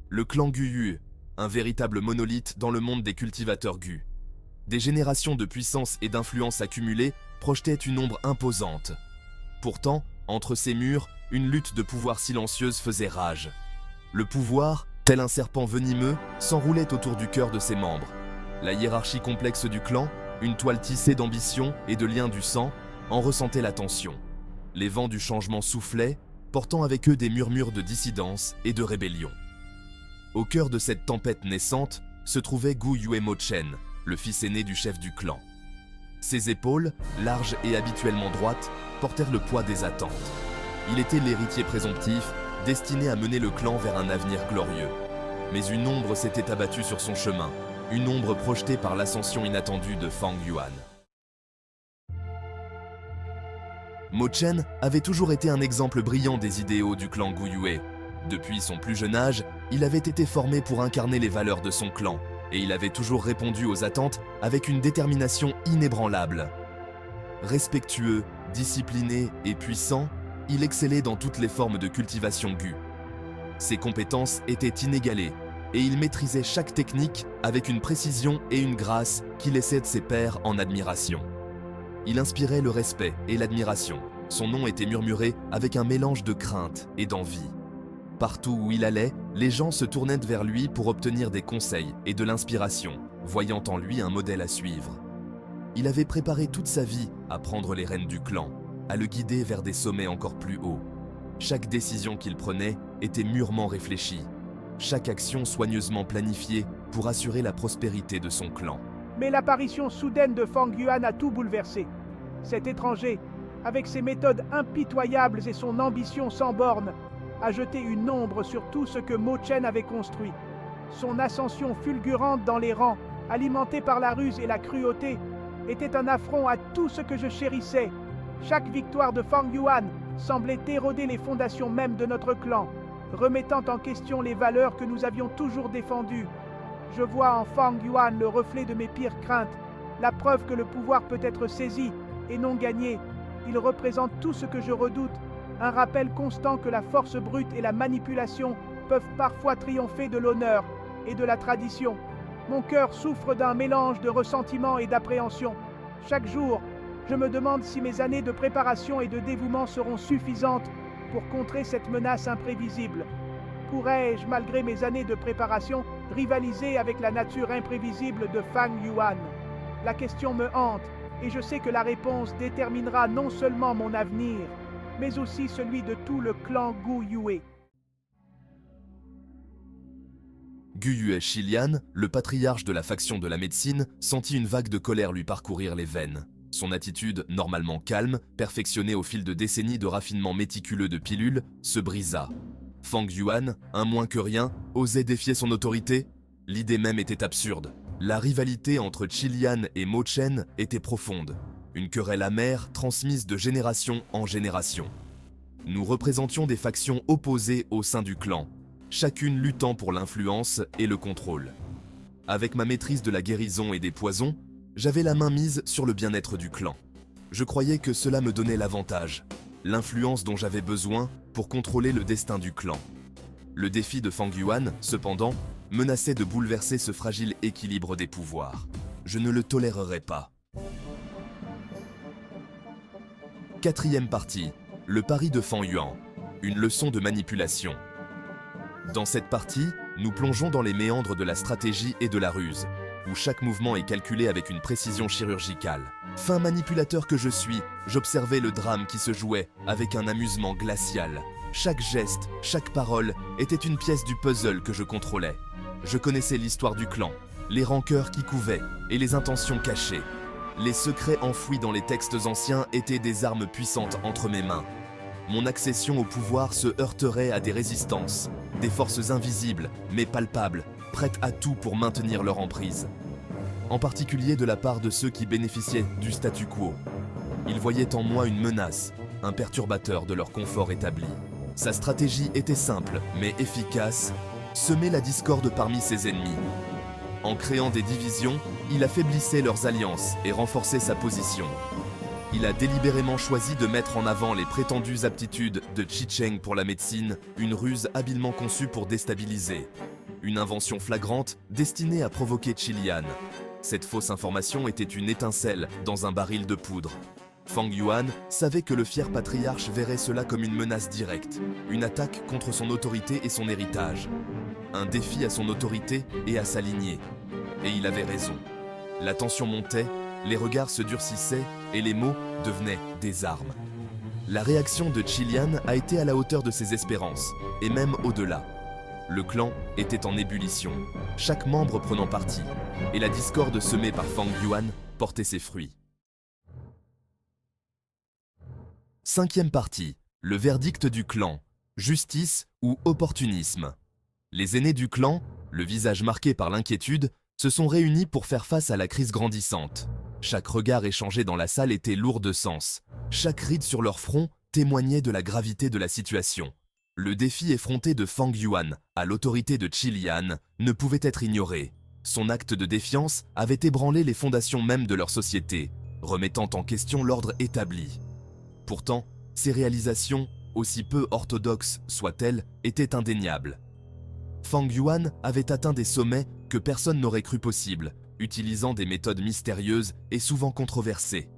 Le clan Guyu, un véritable monolithe dans le monde des cultivateurs Gu. Des générations de puissance et d'influence accumulées projetaient une ombre imposante. Pourtant, entre ces murs, une lutte de pouvoir silencieuse faisait rage. Le pouvoir, tel un serpent venimeux, s'enroulait autour du cœur de ses membres. La hiérarchie complexe du clan, une toile tissée d'ambition et de liens du sang, en ressentait la tension. Les vents du changement soufflaient, portant avec eux des murmures de dissidence et de rébellion. Au cœur de cette tempête naissante se trouvait Gu Yuemochen, le fils aîné du chef du clan. Ses épaules, larges et habituellement droites, portèrent le poids des attentes. Il était l'héritier présomptif, destiné à mener le clan vers un avenir glorieux. Mais une ombre s'était abattue sur son chemin, une ombre projetée par l'ascension inattendue de Fang Yuan. Mochen avait toujours été un exemple brillant des idéaux du clan Guyue. Depuis son plus jeune âge, il avait été formé pour incarner les valeurs de son clan, et il avait toujours répondu aux attentes avec une détermination inébranlable. Respectueux, discipliné et puissant, il excellait dans toutes les formes de cultivation Gu. Ses compétences étaient inégalées, et il maîtrisait chaque technique avec une précision et une grâce qui laissaient de ses pairs en admiration. Il inspirait le respect et l'admiration. Son nom était murmuré avec un mélange de crainte et d'envie. Partout où il allait, les gens se tournaient vers lui pour obtenir des conseils et de l'inspiration, voyant en lui un modèle à suivre. Il avait préparé toute sa vie à prendre les rênes du clan, à le guider vers des sommets encore plus hauts. Chaque décision qu'il prenait était mûrement réfléchie, chaque action soigneusement planifiée pour assurer la prospérité de son clan. Mais l'apparition soudaine de Fang Yuan a tout bouleversé. Cet étranger, avec ses méthodes impitoyables et son ambition sans bornes, a jeté une ombre sur tout ce que Mochen avait construit. Son ascension fulgurante dans les rangs, alimentée par la ruse et la cruauté, était un affront à tout ce que je chérissais. Chaque victoire de Fang Yuan semblait éroder les fondations mêmes de notre clan, remettant en question les valeurs que nous avions toujours défendues. Je vois en Fang Yuan le reflet de mes pires craintes, la preuve que le pouvoir peut être saisi et non gagné. Il représente tout ce que je redoute, un rappel constant que la force brute et la manipulation peuvent parfois triompher de l'honneur et de la tradition. Mon cœur souffre d'un mélange de ressentiment et d'appréhension. Chaque jour, je me demande si mes années de préparation et de dévouement seront suffisantes pour contrer cette menace imprévisible. Pourrais-je, malgré mes années de préparation, rivaliser avec la nature imprévisible de Fang Yuan? La question me hante, et je sais que la réponse déterminera non seulement mon avenir, mais aussi celui de tout le clan Guyue. Guyue Shilian, le patriarche de la faction de la médecine, sentit une vague de colère lui parcourir les veines. Son attitude, normalement calme, perfectionnée au fil de décennies de raffinement méticuleux de pilules, se brisa. Fang Yuan, un moins que rien, osait défier son autorité? L'idée même était absurde. La rivalité entre Shilian et Mochen était profonde. Une querelle amère transmise de génération en génération. Nous représentions des factions opposées au sein du clan, chacune luttant pour l'influence et le contrôle. Avec ma maîtrise de la guérison et des poisons, j'avais la main mise sur le bien-être du clan. Je croyais que cela me donnait l'avantage, l'influence dont j'avais besoin pour contrôler le destin du clan. Le défi de Fang Yuan, cependant, menaçait de bouleverser ce fragile équilibre des pouvoirs. Je ne le tolérerais pas. Quatrième partie, le pari de Fang Yuan, une leçon de manipulation. Dans cette partie, nous plongeons dans les méandres de la stratégie et de la ruse, où chaque mouvement est calculé avec une précision chirurgicale. Fin manipulateur que je suis, j'observais le drame qui se jouait avec un amusement glacial. Chaque geste, chaque parole était une pièce du puzzle que je contrôlais. Je connaissais l'histoire du clan, les rancœurs qui couvaient et les intentions cachées. Les secrets enfouis dans les textes anciens étaient des armes puissantes entre mes mains. Mon accession au pouvoir se heurterait à des résistances, des forces invisibles mais palpables, prêtes à tout pour maintenir leur emprise. En particulier de la part de ceux qui bénéficiaient du statu quo. Ils voyaient en moi une menace, un perturbateur de leur confort établi. Sa stratégie était simple mais efficace, semer la discorde parmi ses ennemis. En créant des divisions, il affaiblissait leurs alliances et renforçait sa position. Il a délibérément choisi de mettre en avant les prétendues aptitudes de Chi Cheng pour la médecine, une ruse habilement conçue pour déstabiliser. une invention flagrante destinée à provoquer Qilian. Cette fausse information était une étincelle dans un baril de poudre. Fang Yuan savait que le fier patriarche verrait cela comme une menace directe, une attaque contre son autorité et son héritage, un défi à son autorité et à sa lignée. Et il avait raison. La tension montait, les regards se durcissaient et les mots devenaient des armes. La réaction de Qilian a été à la hauteur de ses espérances, et même au-delà. Le clan était en ébullition, chaque membre prenant parti, et la discorde semée par Fang Yuan portait ses fruits. Cinquième partie, le verdict du clan, justice ou opportunisme. Les aînés du clan, le visage marqué par l'inquiétude, se sont réunis pour faire face à la crise grandissante. Chaque regard échangé dans la salle était lourd de sens. Chaque ride sur leur front témoignait de la gravité de la situation. Le défi effronté de Fang Yuan à l'autorité de Qilian ne pouvait être ignoré. Son acte de défiance avait ébranlé les fondations mêmes de leur société, remettant en question l'ordre établi. Pourtant, ces réalisations, aussi peu orthodoxes soient-elles, étaient indéniables. Fang Yuan avait atteint des sommets que personne n'aurait cru possibles, utilisant des méthodes mystérieuses et souvent controversées.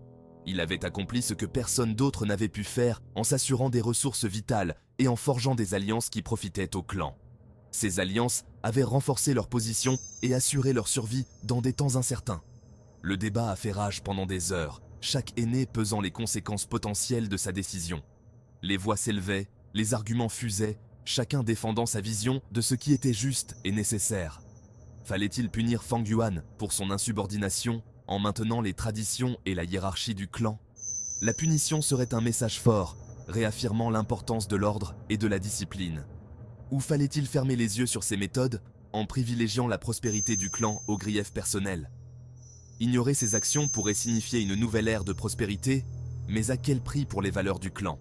Il avait accompli ce que personne d'autre n'avait pu faire en s'assurant des ressources vitales et en forgeant des alliances qui profitaient au clan. Ces alliances avaient renforcé leur position et assuré leur survie dans des temps incertains. Le débat a fait rage pendant des heures, chaque aîné pesant les conséquences potentielles de sa décision. Les voix s'élevaient, les arguments fusaient, chacun défendant sa vision de ce qui était juste et nécessaire. Fallait-il punir Fang Yuan pour son insubordination en maintenant les traditions et la hiérarchie du clan? La punition serait un message fort, réaffirmant l'importance de l'ordre et de la discipline. Ou fallait-il fermer les yeux sur ces méthodes en privilégiant la prospérité du clan aux griefs personnels? Ignorer ces actions pourrait signifier une nouvelle ère de prospérité, mais à quel prix pour les valeurs du clan?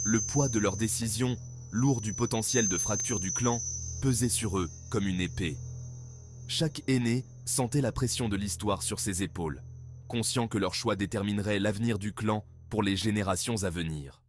Le poids de leurs décisions, lourd du potentiel de fracture du clan, pesait sur eux comme une épée. Chaque aîné sentait la pression de l'histoire sur ses épaules, conscient que leur choix déterminerait l'avenir du clan pour les générations à venir.